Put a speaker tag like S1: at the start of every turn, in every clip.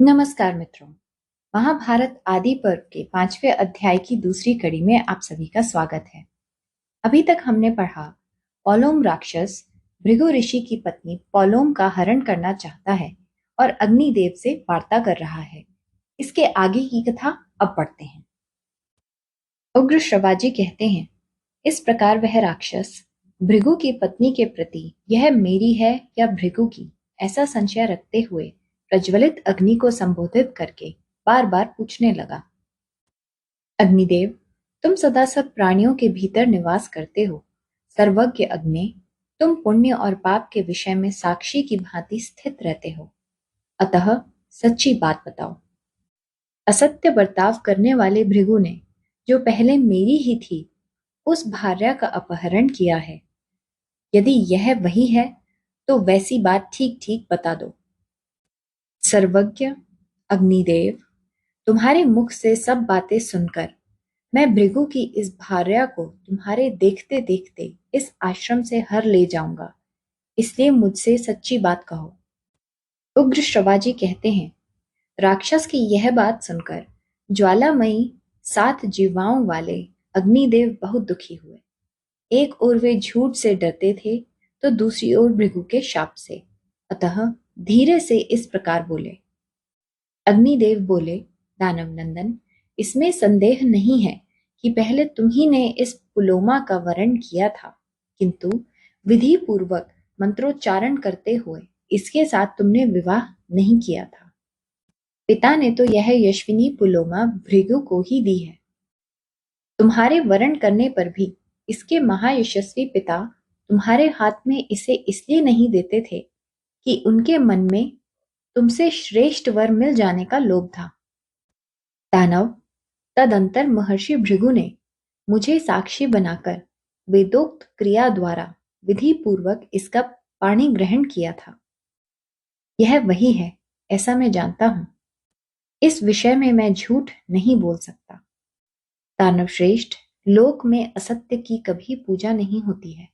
S1: नमस्कार मित्रों। महाभारत आदि पर्व के 5वें अध्याय की दूसरी कड़ी में आप सभी का स्वागत है। अभी तक हमने पढ़ा पौलोम राक्षस भृगु ऋषि की पत्नी पौलोम का हरण करना चाहता है और अग्निदेव से वार्ता कर रहा है। इसके आगे की कथा अब पढ़ते हैं। उग्र श्रवाजी कहते हैं, इस प्रकार वह राक्षस भृगु की पत्नी के प्रति यह मेरी है या भृगु की ऐसा संशय रखते हुए प्रज्वलित अग्नि को संबोधित करके बार बार पूछने लगा। अग्निदेव, तुम सदा सब प्राणियों के भीतर निवास करते हो। सर्वज्ञ अग्नि, तुम पुण्य और पाप के विषय में साक्षी की भांति स्थित रहते हो। अतः सच्ची बात बताओ। असत्य बर्ताव करने वाले भृगु ने जो पहले मेरी ही थी उस भार्या का अपहरण किया है। यदि यह वही है तो वैसी बात ठीक ठीक बता दो। सर्वज्ञ अग्निदेव, तुम्हारे मुख से सब बातें सुनकर मैं भृगु की इस भार्या को तुम्हारे देखते देखते इस आश्रम से हर ले जाऊंगा, इसलिए मुझसे सच्ची बात कहो। उग्र श्रवाजी कहते हैं, राक्षस की यह बात सुनकर ज्वालामयी 7 जीवाओं वाले अग्निदेव बहुत दुखी हुए। एक ओर वे झूठ से डरते थे तो दूसरी ओर भृगु के शाप से। अतः धीरे से इस प्रकार बोले। अग्निदेव बोले, दानव नंदन, इसमें संदेह नहीं है कि पहले तुम ही ने इस पुलोमा का वरण किया था, किंतु विधि पूर्वक मंत्रोच्चारण करते हुए इसके साथ तुमने विवाह नहीं किया था। पिता ने तो यह यशस्विनी पुलोमा भृगु को ही दी है। तुम्हारे वरण करने पर भी इसके महायशस्वी पिता तुम्हारे हाथ में इसे इसलिए नहीं देते थे कि उनके मन में तुमसे श्रेष्ठ वर मिल जाने का लोभ था। दानव, तदंतर महर्षि भृगु ने मुझे साक्षी बनाकर वेदोक्त क्रिया द्वारा विधि पूर्वक इसका पाणी ग्रहण किया था। यह वही है ऐसा मैं जानता हूं। इस विषय में मैं झूठ नहीं बोल सकता। दानव श्रेष्ठ, लोक में असत्य की कभी पूजा नहीं होती है।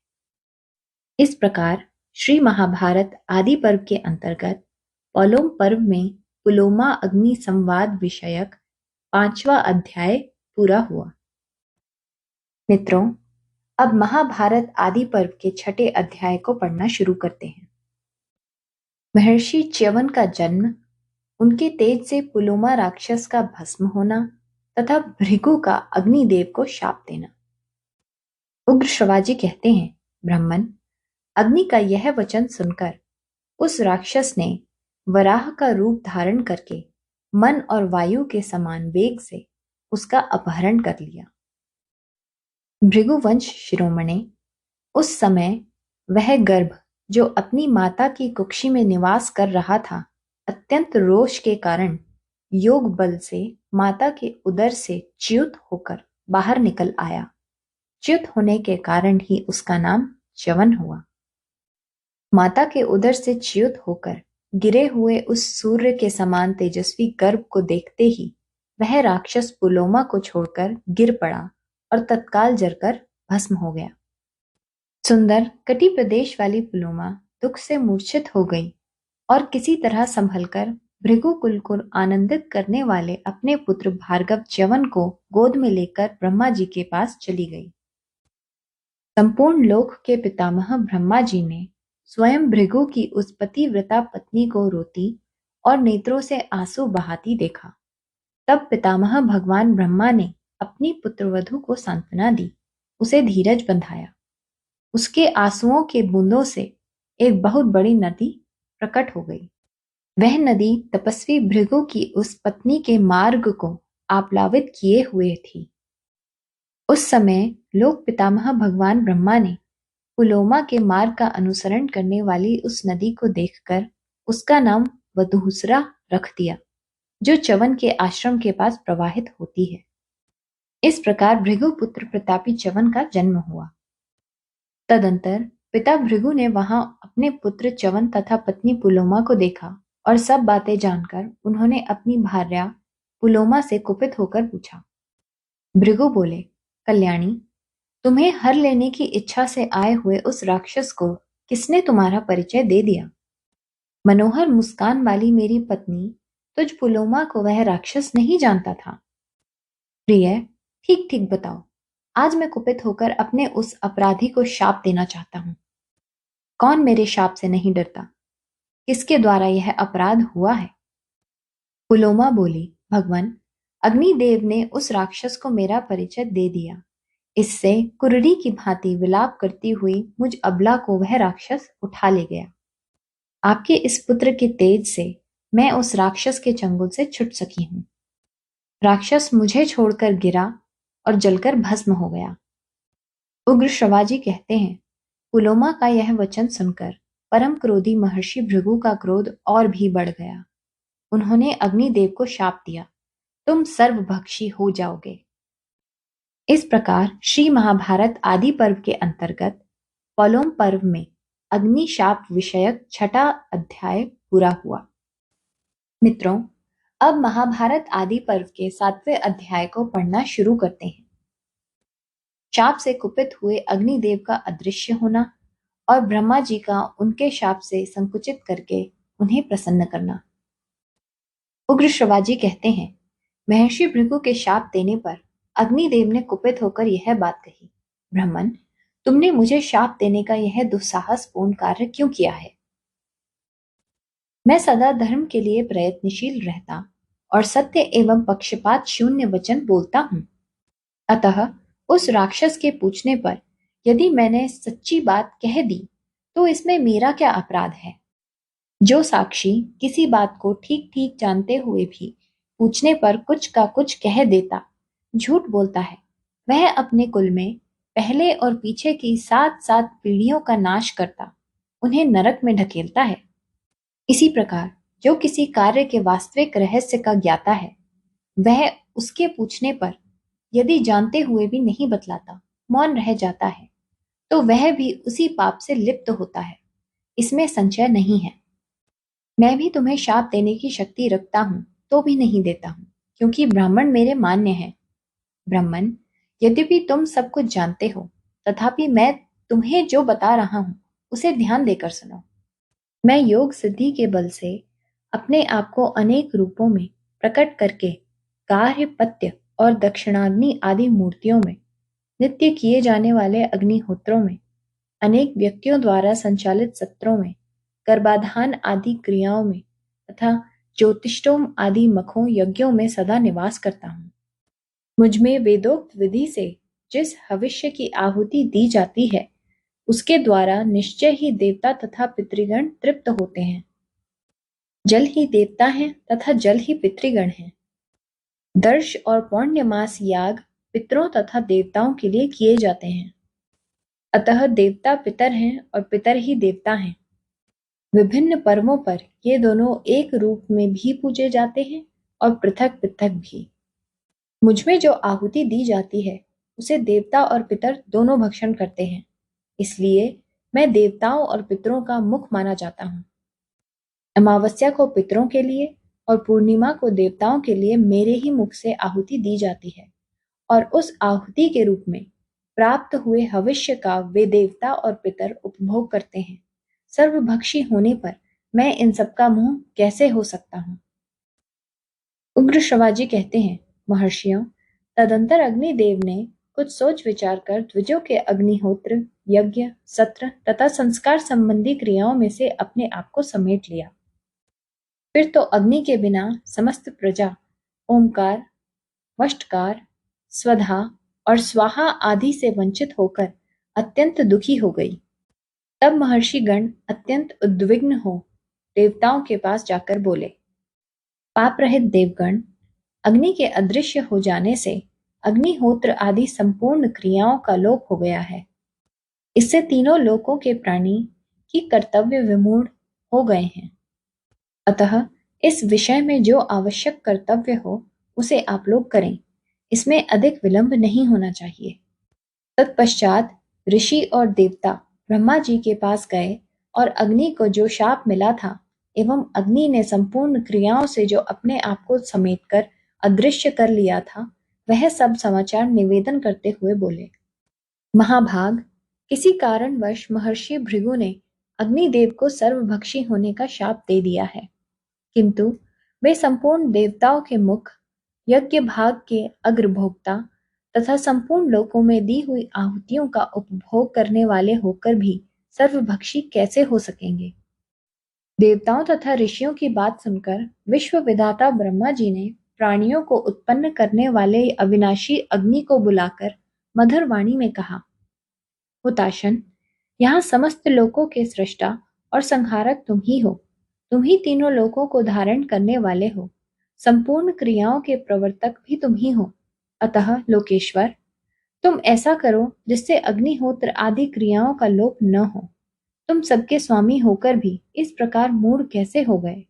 S1: इस प्रकार श्री महाभारत आदि पर्व के अंतर्गत पौलोम पर्व में पुलोमा अग्नि संवाद विषयक 5वां अध्याय पूरा हुआ। मित्रों, अब महाभारत आदि पर्व के 6ठे अध्याय को पढ़ना शुरू करते हैं। महर्षि च्यवन का जन्म, उनके तेज से पुलोमा राक्षस का भस्म होना तथा भृगु का अग्निदेव को शाप देना। उग्र श्रवाजी कहते हैं, ब्राह्मण, अग्नि का यह वचन सुनकर उस राक्षस ने वराह का रूप धारण करके मन और वायु के समान वेग से उसका अपहरण कर लिया। भृगुवंश शिरोमणि, उस समय वह गर्भ जो अपनी माता की कुक्षी में निवास कर रहा था, अत्यंत रोष के कारण योग बल से माता के उदर से च्युत होकर बाहर निकल आया। च्युत होने के कारण ही उसका नाम च्यवन हुआ। माता के उदर से च्युत होकर गिरे हुए उस सूर्य के समान तेजस्वी गर्भ को देखते ही वह राक्षस पुलोमा को छोड़कर गिर पड़ा और तत्काल जलकर भस्म हो गया। सुंदर कटि प्रदेश वाली पुलोमा दुख से मूर्छित हो गई और किसी तरह संभलकर भृगुकुल को आनंदित करने वाले अपने पुत्र भार्गव च्यवन को गोद में लेकर ब्रह्मा जी के पास चली गई। संपूर्ण लोक के पितामह ब्रह्मा जी ने स्वयं भृगु की उस पतिव्रता पत्नी को रोती और नेत्रों से आंसू बहाती देखा। तब पितामह भगवान ब्रह्मा ने अपनी पुत्रवधू को सांत्वना दी, उसे धीरज बंधाया। उसके आंसुओं के बूंदों से एक बहुत बड़ी नदी प्रकट हो गई। वह नदी तपस्वी भृगु की उस पत्नी के मार्ग को आप्लावित किए हुए थी। उस समय लोक पितामह भगवान ब्रह्मा ने पुलोमा के मार्ग का अनुसरण करने वाली उस नदी को देखकर उसका नाम वधूसरा रख दिया, जो च्यवन के आश्रम के पास प्रवाहित होती है। इस प्रकार भृगु पुत्र प्रतापी च्यवन का जन्म हुआ। तदंतर पिता भृगु ने वहां अपने पुत्र च्यवन तथा पत्नी पुलोमा को देखा और सब बातें जानकर उन्होंने अपनी भार्या पुलोमा से कुपित होकर पूछा। भृगु बोले, कल्याणी, तुम्हें हर लेने की इच्छा से आए हुए उस राक्षस को किसने तुम्हारा परिचय दे दिया? मनोहर मुस्कान वाली मेरी पत्नी तुझ पुलोमा को वह राक्षस नहीं जानता था। प्रिय, ठीक ठीक बताओ। आज मैं कुपित होकर अपने उस अपराधी को शाप देना चाहता हूँ। कौन मेरे शाप से नहीं डरता? किसके द्वारा यह अपराध हुआ है? पुलोमा बोली, भगवान, अग्निदेव ने उस राक्षस को मेरा परिचय दे दिया। इससे कुरड़ी की भांति विलाप करती हुई मुझ अबला को वह राक्षस उठा ले गया। आपके इस पुत्र के तेज से मैं उस राक्षस के चंगुल से छुट सकी हूँ। राक्षस मुझे छोड़कर गिरा और जलकर भस्म हो गया। उग्र श्रवाजी कहते हैं, पुलोमा का यह वचन सुनकर परम क्रोधी महर्षि भृगु का क्रोध और भी बढ़ गया। उन्होंने अग्निदेव को शाप दिया, तुम सर्वभक्षी हो जाओगे। इस प्रकार श्री महाभारत आदि पर्व के अंतर्गत पोलोम पर्व में अग्नि शाप विषयक छठा अध्याय पूरा हुआ। मित्रों, अब महाभारत आदि पर्व के 7वें अध्याय को पढ़ना शुरू करते हैं। शाप से कुपित हुए अग्निदेव का अदृश्य होना और ब्रह्मा जी का उनके शाप से संकुचित करके उन्हें प्रसन्न करना। उग्र श्रवाजी कहते हैं, महर्षि भृगु के शाप देने पर अग्निदेव ने कुपित होकर यह बात कही, ब्राह्मण, तुमने मुझे शाप देने का यह दुस्साहसपूर्ण कार्य क्यों किया है? मैं सदा धर्म के लिए प्रयत्नशील रहता और सत्य एवं पक्षपात शून्य वचन बोलता हूँ। अतः उस राक्षस के पूछने पर यदि मैंने सच्ची बात कह दी तो इसमें मेरा क्या अपराध है? जो साक्षी किसी बात को ठीक ठीक जानते हुए भी पूछने पर कुछ का कुछ कह देता, झूठ बोलता है, वह अपने कुल में पहले और पीछे की 7-7 पीढ़ियों का नाश करता, उन्हें नरक में ढकेलता है। इसी प्रकार जो किसी कार्य के वास्तविक रहस्य का ज्ञाता है, वह उसके पूछने पर यदि जानते हुए भी नहीं बतलाता, मौन रह जाता है, तो वह भी उसी पाप से लिप्त होता है। इसमें संशय नहीं है। मैं भी तुम्हें शाप देने की शक्ति रखता हूँ तो भी नहीं देता हूँ, क्योंकि ब्राह्मण मेरे मान्य हैं। ब्राह्मण, यद्यपि तुम सब कुछ जानते हो, तथापि मैं तुम्हें जो बता रहा हूँ उसे ध्यान देकर सुनो। मैं योग सिद्धि के बल से अपने आप को अनेक रूपों में प्रकट करके कार्य, पत्य और दक्षिणाग्नि आदि मूर्तियों में, नित्य किए जाने वाले अग्निहोत्रों में, अनेक व्यक्तियों द्वारा संचालित सत्रों में, गर्भाधान आदि क्रियाओं में तथा ज्योतिष्टोम आदि मखों यज्ञों में सदा निवास करता हूँ। मुझ में वेदोक्त विधि से जिस भविष्य की आहुति दी जाती है, उसके द्वारा निश्चय ही देवता तथा पितृगण तृप्त होते हैं। जल ही देवता हैं तथा जल ही पितृगण हैं। दर्श और पौर्ण्यमास याग पितरों तथा देवताओं के लिए किए जाते हैं। अतः देवता पितर हैं और पितर ही देवता हैं। विभिन्न पर्वों पर ये दोनों एक रूप में भी पूजे जाते हैं और पृथक पृथक भी। मुझमें जो आहुति दी जाती है उसे देवता और पितर दोनों भक्षण करते हैं, इसलिए मैं देवताओं और पितरों का मुख माना जाता हूँ। अमावस्या को पितरों के लिए और पूर्णिमा को देवताओं के लिए मेरे ही मुख से आहुति दी जाती है, और उस आहुति के रूप में प्राप्त हुए भविष्य का वे देवता और पितर उपभोग करते हैं। सर्वभक्षी होने पर मैं इन सब का मुंह कैसे हो सकता हूँ? उग्र श्रवाजी कहते हैं, महर्षियों, तदंतर अग्निदेव ने कुछ सोच विचार कर द्विजों के अग्निहोत्र, यज्ञ, सत्र तथा संस्कार संबंधी क्रियाओं में से अपने आप को समेट लिया। फिर तो अग्नि के बिना समस्त प्रजा ओमकार, वष्टकार, स्वधा और स्वाहा आदि से वंचित होकर अत्यंत दुखी हो गई। तब महर्षि गण अत्यंत उद्विग्न हो देवताओं के पास जाकर बोले, पाप रहित देवगण, अग्नि के अदृश्य हो जाने से अग्निहोत्र आदि संपूर्ण क्रियाओं का लोप हो गया है। इससे तीनों लोकों के प्राणी की कर्तव्य विमूढ़ हो गए हैं। अतः इस विषय में जो आवश्यक कर्तव्य हो उसे आप लोग करें। इसमें अधिक विलंब नहीं होना चाहिए। तत्पश्चात ऋषि और देवता ब्रह्मा जी के पास गए और अग्नि को जो शाप मिला था एवं अग्नि ने संपूर्ण क्रियाओं से जो अपने आप को समेटकर अदृश्य कर लिया था, वह सब समाचार निवेदन करते हुए बोले, महाभाग, किसी कारणवश महर्षि भृगु ने अग्निदेव को सर्वभक्षी होने का शाप दे दिया है, किंतु वे संपूर्ण देवताओं के मुख, यज्ञ भाग के अग्रभोक्ता तथा संपूर्ण लोकों में दी हुई आहुतियों का उपभोग करने वाले होकर भी सर्वभक्षी कैसे हो सकेंगे? देवताओं तथा ऋषियों की बात सुनकर विश्व विधाता ब्रह्मा जी ने प्राणियों को उत्पन्न करने वाले अविनाशी अग्नि को बुलाकर मधुर वाणी में कहा, हुताशन, यहाँ समस्त लोकों के सृष्टा और संहारक तुम ही हो। तुम ही तीनों लोकों को धारण करने वाले हो। संपूर्ण क्रियाओं के प्रवर्तक भी तुम ही हो। अतः लोकेश्वर, तुम ऐसा करो जिससे अग्निहोत्र आदि क्रियाओं का लोप न हो। तुम सबके स्वामी होकर भी इस प्रकार मूढ़ कैसे हो गए?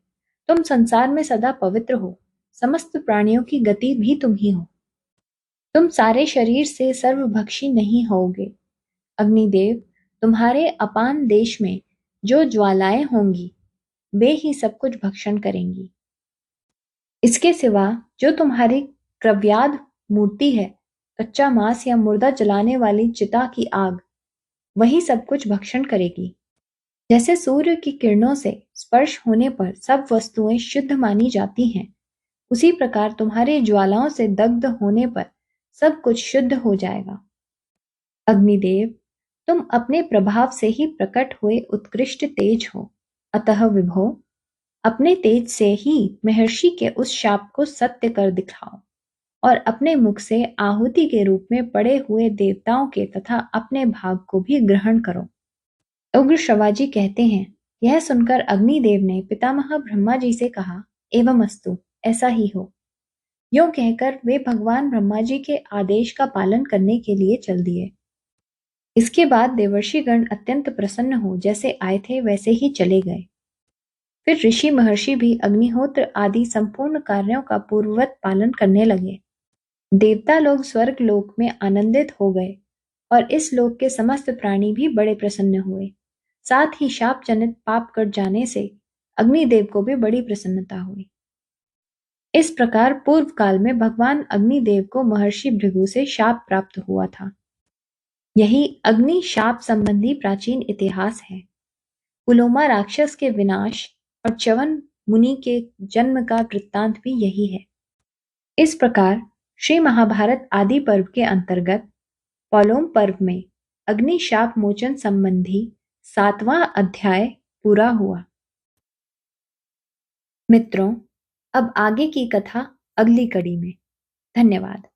S1: तुम संसार में सदा पवित्र हो। समस्त प्राणियों की गति भी तुम ही हो। तुम सारे शरीर से सर्वभक्षी नहीं होगे। अग्निदेव, तुम्हारे अपान देश में जो ज्वालाएं होंगी वे ही सब कुछ भक्षण करेंगी। इसके सिवा जो तुम्हारी क्रव्याद मूर्ति है, कच्चा मांस या मुर्दा जलाने वाली चिता की आग, वही सब कुछ भक्षण करेगी। जैसे सूर्य की किरणों से स्पर्श होने पर सब वस्तुएं शुद्ध मानी जाती हैं, उसी प्रकार तुम्हारी ज्वालाओं से दग्ध होने पर सब कुछ शुद्ध हो जाएगा। अग्निदेव, तुम अपने प्रभाव से ही प्रकट हुए उत्कृष्ट तेज हो। अतः विभो, अपने तेज से ही महर्षि के उस शाप को सत्य कर दिखाओ और अपने मुख से आहुति के रूप में पड़े हुए देवताओं के तथा अपने भाग को भी ग्रहण करो। उग्र श्रवाजी कहते हैं, यह सुनकर अग्निदेव ने पितामह ब्रह्मा जी से कहा, एवं अस्तु, ऐसा ही हो। यूं कहकर वे भगवान ब्रह्मा जी के आदेश का पालन करने के लिए चल दिए। इसके बाद देवर्षिगण अत्यंत प्रसन्न हो जैसे आए थे वैसे ही चले गए। फिर ऋषि महर्षि भी अग्निहोत्र आदि संपूर्ण कार्यों का पूर्ववत पालन करने लगे। देवता लोग स्वर्ग लोक में आनंदित हो गए और इस लोक के समस्त प्राणी भी बड़े प्रसन्न हुए। साथ ही शाप जनित पाप कट जाने से अग्निदेव को भी बड़ी प्रसन्नता हुई। इस प्रकार पूर्व काल में भगवान अग्निदेव को महर्षि भृगु से शाप प्राप्त हुआ था। यही अग्नि शाप संबंधी प्राचीन इतिहास है। पुलोमा राक्षस के विनाश और च्यवन मुनि के जन्म का वृत्तांत भी यही है। इस प्रकार श्री महाभारत आदि पर्व के अंतर्गत पौलोम पर्व में अग्नि शाप मोचन संबंधी 7वां अध्याय पूरा हुआ। मित्रों, अब आगे की कथा अगली कड़ी में। धन्यवाद।